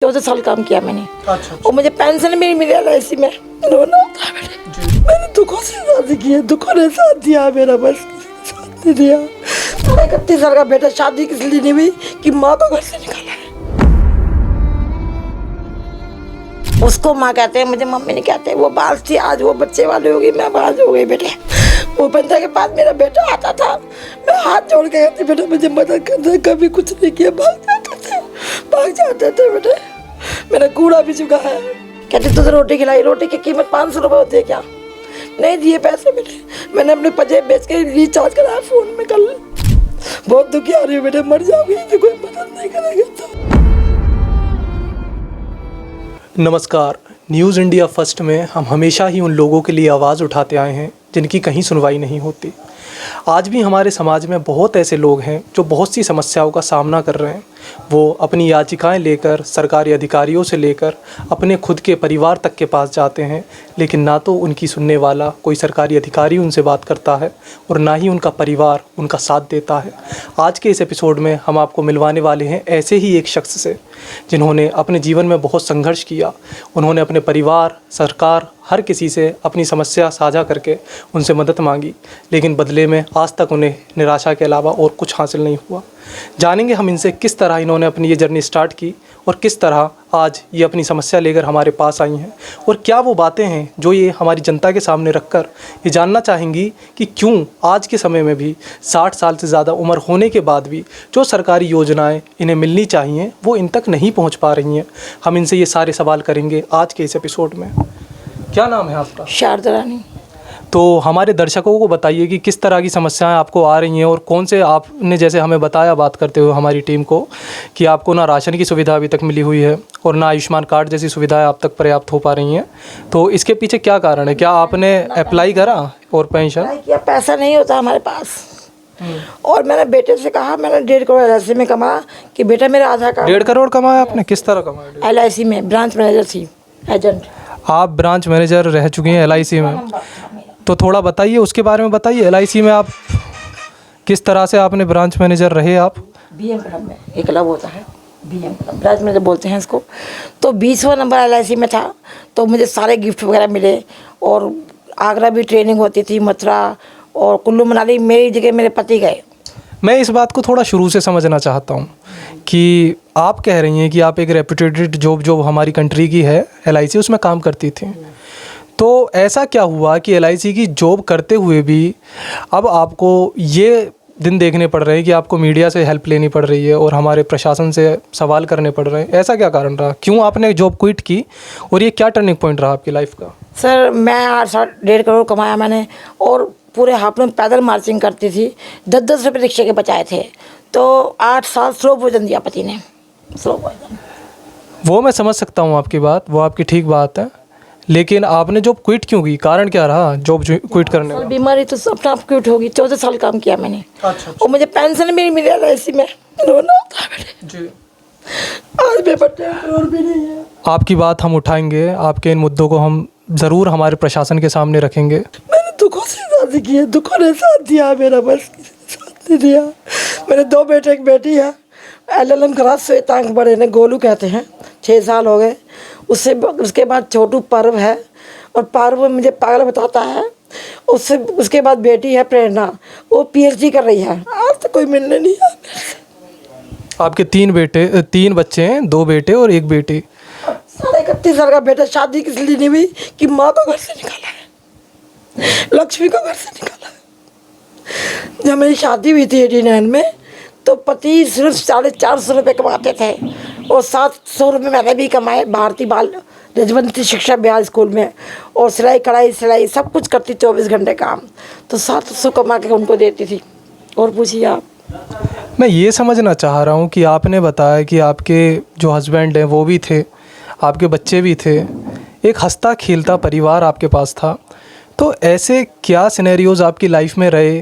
14 साल काम किया मैंने। अच्छा। और मुझे पेंशन भी नहीं मिली LIC में। रोना आता है बेटे। मैंने दुखों से शादी की है, दुखों ने साथ दिया मेरा, बस साथ नहीं दिया। 31 साल का बेटा, शादी किस लिए नहीं हुई कि माँ को घर से निकाला है। उसको माँ कहते हैं, मुझे मम्मी नहीं कहते। वो बात थी, आज वो बच्चे वाली हो गई, मैं बाज हो गई बेटे। वो बंदा के पास मेरा बेटा आता था, मैं हाथ जोड़ के कहती बेटा मुझे मदद कर दे, कभी कुछ नहीं किया, भाग जाते थे बेटे। मेरा कूड़ा भी चुका है। कहते तुझे रोटी खिलाई, रोटी की कीमत 500 रुपये होती है क्या? नहीं दिए पैसे बेटे। मैंने अपने पजेब बेच के रिचार्ज कराया फ़ोन में कल। बहुत दुखी आ रही है बेटे, मर जाओगी तो कोई मदद नहीं करेगा तो। नमस्कार, न्यूज़ इंडिया फर्स्ट में हम हमेशा ही उन लोगों के लिए आवाज़ उठाते आए हैं जिनकी कहीं सुनवाई नहीं होती। आज भी हमारे समाज में बहुत ऐसे लोग हैं जो बहुत सी समस्याओं का सामना कर रहे हैं। वो अपनी याचिकाएं लेकर सरकारी अधिकारियों से लेकर अपने खुद के परिवार तक के पास जाते हैं, लेकिन ना तो उनकी सुनने वाला कोई सरकारी अधिकारी उनसे बात करता है और ना ही उनका परिवार उनका साथ देता है। आज के इस एपिसोड में हम आपको मिलवाने वाले हैं ऐसे ही एक शख्स से जिन्होंने अपने जीवन में बहुत संघर्ष किया। उन्होंने अपने परिवार, सरकार, हर किसी से अपनी समस्या साझा करके उनसे मदद मांगी, लेकिन बदले में आज तक उन्हें निराशा के अलावा और कुछ हासिल नहीं हुआ। जानेंगे हम इनसे किस तरह इन्होंने अपनी ये जर्नी स्टार्ट की और किस तरह आज ये अपनी समस्या लेकर हमारे पास आई हैं, और क्या वो बातें हैं जो ये हमारी जनता के सामने रखकर ये जानना चाहेंगी कि क्यों आज के समय में भी 60 साल से ज़्यादा उम्र होने के बाद भी जो सरकारी योजनाएं इन्हें मिलनी चाहिए वो इन तक नहीं पहुंच पा रही हैं। हम इनसे ये सारे सवाल करेंगे आज के इस एपिसोड में। क्या नाम है आपका? शारदा रानी। तो हमारे दर्शकों को बताइए कि किस तरह की समस्याएं आपको आ रही हैं और कौन से, आपने जैसे हमें बताया बात करते हुए हमारी टीम को कि आपको ना राशन की सुविधा अभी तक मिली हुई है और ना आयुष्मान कार्ड जैसी सुविधाएं आप तक पर्याप्त हो पा रही हैं। तो इसके पीछे क्या कारण है? क्या आपने अप्लाई करा और पेंशन किया? पैसा नहीं होता हमारे पास। और मैंने बेटे से कहा, मैंने 1.5 करोड़ LIC में कमाया कि बेटा मेरा आधार कार्ड। 1.5 करोड़ कमाया आपने? किस तरह कमाया? LIC में ब्रांच मैनेजर थी, एजेंट। आप ब्रांच मैनेजर रह चुकी हैं LIC में, तो थोड़ा बताइए उसके बारे में बताइए। LIC में आप किस तरह से आपने ब्रांच मैनेजर रहे? आप BM क्लब में एक क्लब होता है, BM क्लब, ब्रांच मैनेजर बोलते हैं इसको। तो 20वां नंबर LIC में था, तो मुझे सारे गिफ्ट वगैरह मिले। और आगरा भी ट्रेनिंग होती थी, मथुरा और कुल्लू मनाली मेरी जगह मेरे पति गए। मैं इस बात को थोड़ा शुरू से समझना चाहता हूँ कि आप कह रही हैं कि आप एक रेपुटेटेड जॉब जो हमारी कंट्री की है LIC, उसमें काम करती थी। तो ऐसा क्या हुआ कि LIC की जॉब करते हुए भी अब आपको ये दिन देखने पड़ रहे हैं कि आपको मीडिया से हेल्प लेनी पड़ रही है और हमारे प्रशासन से सवाल करने पड़ रहे हैं? ऐसा क्या कारण रहा? क्यों आपने जॉब क्विट की और ये क्या टर्निंग पॉइंट रहा आपकी लाइफ का? सर मैं 1.5 करोड़ कमाया मैंने, और पूरे हाफ में पैदल मार्चिंग करती थी। 10-10 रुपये रिक्शे के बचाए थे। तो 8 साल स्लो भोजन दिया पति ने, स्लो भोजन। वो मैं समझ सकता हूँ आपकी बात, वो आपकी ठीक बात है, लेकिन आपने जॉब क्विट क्यों की? कारण क्या रहा जॉब क्विट करने का? बीमारी तो अपने आप क्विट होगी। 14 साल काम किया मैंने। अच्छा। और मुझे पेंशन भी नहीं मिली LIC में। रोना आता है बेटे। जी। आज मेरे पास 1.5 करोड़ भी नहीं है। आपकी बात हम उठाएंगे, आपके इन मुद्दों को हम ज़रूर हमारे प्रशासन के सामने रखेंगे। मैंने दुखों से शादी की है, दुखों ने साथ दिया मेरा, बस साथ नहीं दिया। मेरे 2 बेटे एक बेटी है। LLM क्लास श्वेतांक बड़े ने, गोलू कहते हैं, 6 साल हो गए। उसके बाद छोटू पर्व है, और पर्व मुझे पागल बताता है। उसके बाद बेटी है प्रेरणा, वो PhD कर रही है। आज तक कोई मिलने नहीं आया। आपके 3 बच्चे हैं, 2 बेटे और 1 बेटी। 31 साल का बेटा, शादी किस लिए नहीं हुई कि माँ को घर से निकाला है, लक्ष्मी को घर से निकाला है। जब मेरी शादी हुई थी 89 में, तो पति सिर्फ 450 रुपये कमाते थे, और 700 रुपये मैंने भी कमाए भारतीय बाल रजवंती शिक्षा विहार स्कूल में। और सिलाई कढ़ाई सिलाई सब कुछ करती, 24 घंटे काम। तो 700 कमा के उनको देती थी। और पूछिए आप। मैं ये समझना चाह रहा हूँ कि आपने बताया कि आपके जो हस्बैंड हैं वो भी थे, आपके बच्चे भी थे, एक हंसता खेलता परिवार आपके पास था। तो ऐसे क्या सिनेरियोज़ आपकी लाइफ में रहे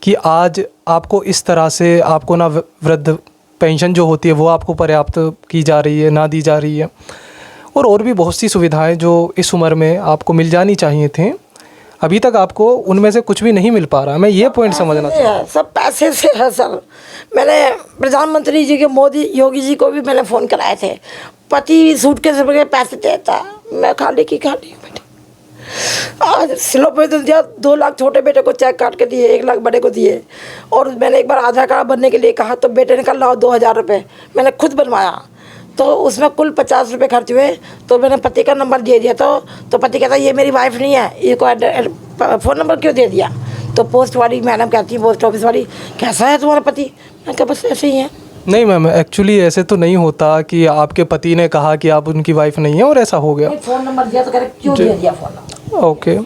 कि आज आपको इस तरह से, आपको ना वृद्ध पेंशन जो होती है वो आपको पर्याप्त की जा रही है, ना दी जा रही है, और भी बहुत सी सुविधाएं जो इस उम्र में आपको मिल जानी चाहिए थी अभी तक आपको उनमें से कुछ भी नहीं मिल पा रहा। मैं ये पॉइंट समझना चाहता हूँ। सब पैसे से है सर। मैंने प्रधानमंत्री जी के मोदी योगी जी को भी मैंने फ़ोन कराए थे, पति सूटकेस के पैसे देता, मैं खाली की खाली हूँ बेटे। आज सिलो पे तो दिया 2 लाख छोटे बेटे को चेक काट के दिए, 1 लाख बड़े को दिए। और मैंने एक बार आधार कार्ड बनने के लिए कहा तो बेटे ने कहा लाओ 2000 रुपये, मैंने खुद बनवाया तो उसमें कुल 50 रुपये खर्च हुए। तो मैंने पति का नंबर दे दिया तो पति कहता ये मेरी वाइफ नहीं है, इसको फ़ोन नंबर क्यों दे दिया। तो पोस्ट वाली मैडम कहती है, पोस्ट ऑफिस वाली, कैसा है तुम्हारा पति। मैं कहा बस ऐसे ही है। नहीं मैम, एक्चुअली ऐसे तो नहीं होता कि आपके पति ने कहा कि आप उनकी वाइफ नहीं है और ऐसा हो गया। फ़ोन नंबर दिया तो कह रहे क्यों दे दिया फ़ोन नंबर। ओके,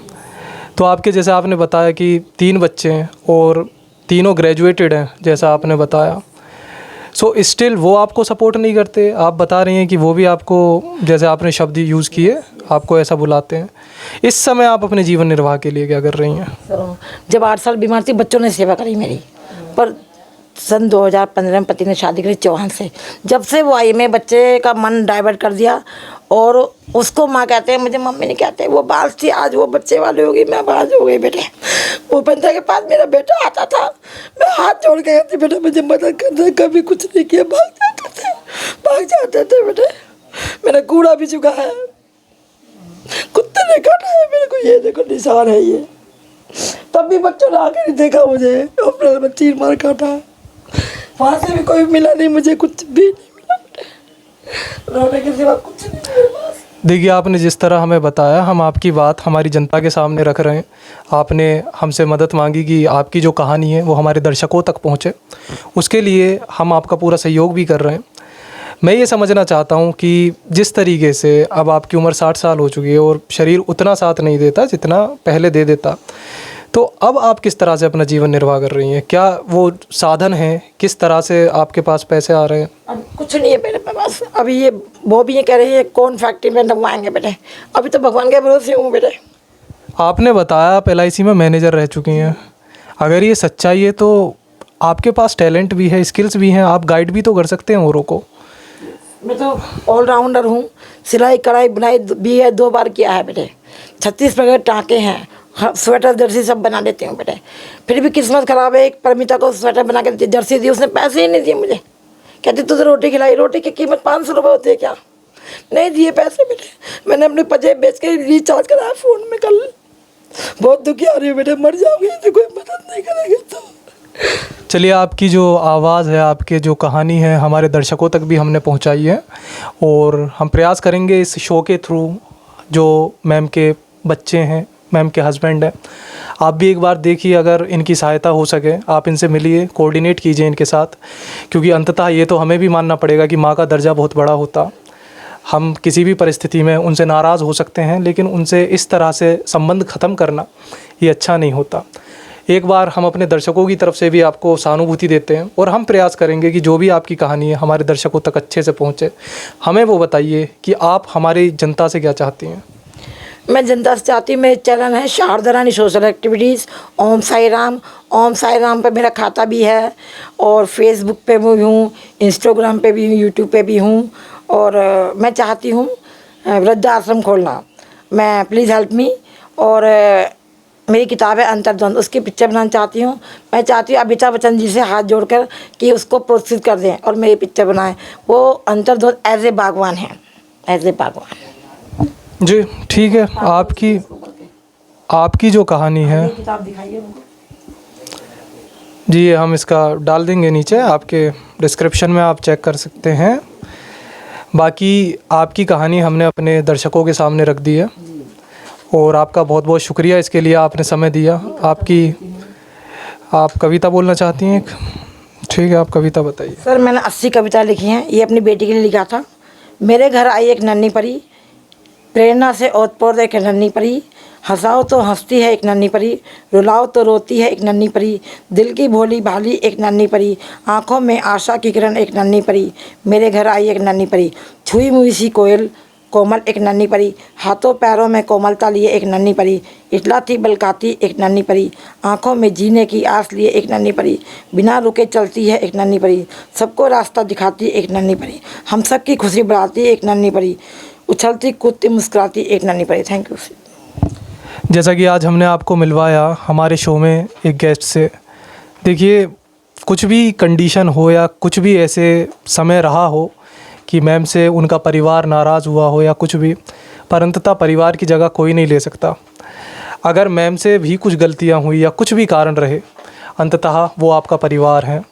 तो आपके जैसे आपने बताया कि 3 बच्चे हैं और तीनों ग्रेजुएटेड हैं जैसा आपने बताया, सो स्टिल वो आपको सपोर्ट नहीं करते। आप बता रही हैं कि वो भी आपको, जैसे आपने शब्द यूज़ किए, आपको ऐसा बुलाते हैं। इस समय आप अपने जीवन निर्वाह के लिए क्या कर रही हैं? जब 8 साल बीमार थी बच्चों ने सेवा करी मेरी, पर सन 2015 में पति ने शादी करी चौहान से। जब से वो आई मैं बच्चे का मन डाइवर्ट कर दिया और उसको माँ कहते हैं, मुझे मम्मी नहीं कहते। वो बाल थी, आज वो बच्चे वाली होगी, मैं बाज हो गई बेटे। वो बंदा के पास मेरा बेटा आता था, मैं हाथ जोड़ के कहती बेटा मुझे मदद कर दे, कभी कुछ नहीं किया, भाग जाते थे बेटे। मेरा कूड़ा भी चुका है, कुत्ते ने काटा है मेरे को, ये देखो निशान है ये। तब भी बच्चों ने आके नहीं देखा मुझे, अपने चीर मार काटा। वहाँ से भी कोई मिला नहीं मुझे, कुछ भी नहीं मिला बेटे, रोने के सिवा कुछ नहीं मेरे पास। देखिए, आपने जिस तरह हमें बताया, हम आपकी बात हमारी जनता के सामने रख रहे हैं। आपने हमसे मदद मांगी कि आपकी जो कहानी है वो हमारे दर्शकों तक पहुंचे, उसके लिए हम आपका पूरा सहयोग भी कर रहे हैं। मैं ये समझना चाहता हूं कि जिस तरीके से अब आपकी उम्र 60 साल हो चुकी है और शरीर उतना साथ नहीं देता जितना पहले दे देता, तो अब आप किस तरह से अपना जीवन निर्वाह कर रही हैं? क्या वो साधन है? किस तरह से आपके पास पैसे आ रहे हैं? अब कुछ नहीं है मेरे पास। अभी ये वो भी ये कह रही है कौन फैक्ट्री में डलवाएंगे बेटे, अभी तो भगवान के भरोसे हूँ बेटे। आपने बताया आप LIC में मैनेजर रह चुकी हैं। अगर ये सच्चाई है तो आपके पास टैलेंट भी है, स्किल्स भी हैं, आप गाइड भी तो कर सकते हैं औरों को। मैं तो ऑलराउंडर हूँ, सिलाई कढ़ाई बुनाई भी है, 2 बार किया है बेटे। 36 प्रकार टाँके हैं, स्वेटर जर्सी सब बना देती हूँ बेटे। फिर भी किस्मत ख़राब है, एक परमिता को स्वेटर बना के जर्सी दी, उसने पैसे ही नहीं दिए मुझे। कहती तुझे रोटी खिलाई, रोटी की कीमत 500 रुपये होती है क्या, नहीं दिए पैसे बेटे। मैंने अपने पजे बेच के रिचार्ज कराया फ़ोन में कल। बहुत दुखी आ रही हूँ बेटे, मर जाओगी तो कोई मदद नहीं करेगी तो। चलिए, आपकी जो आवाज़ है, आपके जो कहानी है, हमारे दर्शकों तक भी हमने पहुंचाई है और हम प्रयास करेंगे इस शो के थ्रू, जो मैम के बच्चे हैं, मैम के हस्बैंड हैं, आप भी एक बार देखिए, अगर इनकी सहायता हो सके आप इनसे मिलिए, कोऑर्डिनेट कीजिए इनके साथ, क्योंकि अंततः ये तो हमें भी मानना पड़ेगा कि माँ का दर्जा बहुत बड़ा होता। हम किसी भी परिस्थिति में उनसे नाराज़ हो सकते हैं, लेकिन उनसे इस तरह से संबंध ख़त्म करना ये अच्छा नहीं होता। एक बार हम अपने दर्शकों की तरफ से भी आपको सहानुभूति देते हैं और हम प्रयास करेंगे कि जो भी आपकी कहानी है हमारे दर्शकों तक अच्छे से पहुँचे। हमें वो बताइए कि आप हमारी जनता से क्या चाहती हैं? मैं जनता से चाहती हूँ, मेरे चैनल है शारदा रानी सोशल एक्टिविटीज़, ओम साई राम पे मेरा खाता भी है और फेसबुक पे भी हूँ, इंस्टाग्राम पे भी हूँ, यूट्यूब पे भी हूँ। और मैं चाहती हूँ वृद्धाश्रम खोलना, मैं प्लीज़ हेल्प मी। और मेरी किताब है अंतर्द्वंद, उसकी पिक्चर बनाना चाहती हूँ। मैं चाहती हूँ अमिताभ बच्चन जी से हाथ जोड़कर कि उसको प्रोत्साहित कर दें और मेरी पिक्चर बनाएं। वो अंतर्द्वंद एज ए बागवान है, एज ए बागवान। जी ठीक है, आपकी जो कहानी है किताब दिखाइए उनको। जी, हम इसका डाल देंगे नीचे, आपके डिस्क्रिप्शन में आप चेक कर सकते हैं। बाकी आपकी कहानी हमने अपने दर्शकों के सामने रख दी है और आपका बहुत बहुत शुक्रिया इसके लिए, आपने समय दिया। आप कविता बोलना चाहती हैं? ठीक है, आप कविता बताइए। सर, मैंने 80 कविता लिखी हैं, ये अपनी बेटी के लिए लिखा था। मेरे घर आई एक नन्ही परी, प्रेरणा से ओतप्रोत एक नन्ही परी, हंसाओ तो हंसती है एक नन्ही परी, रुलाओ तो रोती है एक नन्ही परी, दिल की भोली भाली एक नन्ही परी, आँखों में आशा की किरण एक नन्ही परी। मेरे घर आई एक नन्ही परी, छुई मुई सी कोयल कोमल एक नन्ही परी, हाथों पैरों में कोमलता लिए एक नन्ही परी, इटलाती बलकाती एक नन्ही परी, आँखों में जीने की आस लिए एक नन्ही परी, बिना रुके चलती है एक नन्ही परी, सबको रास्ता दिखाती एक नन्ही परी, हम सब की खुशी बढ़ाती एक नन्ही परी, उछलती कूदती मुस्कुराती एक नन्ही परी। Thank you. जैसा कि आज हमने आपको मिलवाया हमारे शो में एक गेस्ट से। देखिए, कुछ भी कंडीशन हो या कुछ भी ऐसे समय रहा हो कि मैम से उनका परिवार नाराज़ हुआ हो या कुछ भी, पर अंततः परिवार की जगह कोई नहीं ले सकता। अगर मैम से भी कुछ गलतियां हुई या कुछ भी कारण रहे, अंततः वो आपका परिवार हैं।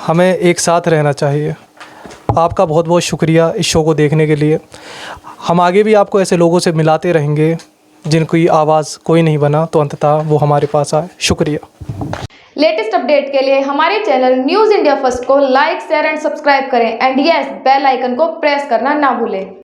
हमें एक साथ रहना चाहिए। आपका बहुत बहुत शुक्रिया इस शो को देखने के लिए। हम आगे भी आपको ऐसे लोगों से मिलाते रहेंगे जिनकी आवाज़ कोई नहीं बना, तो अंततः वो हमारे पास आए। शुक्रिया। लेटेस्ट अपडेट के लिए हमारे चैनल न्यूज़ इंडिया फर्स्ट को लाइक, शेयर एंड सब्सक्राइब करें एंड यस, बेल आइकन को प्रेस करना ना भूलें।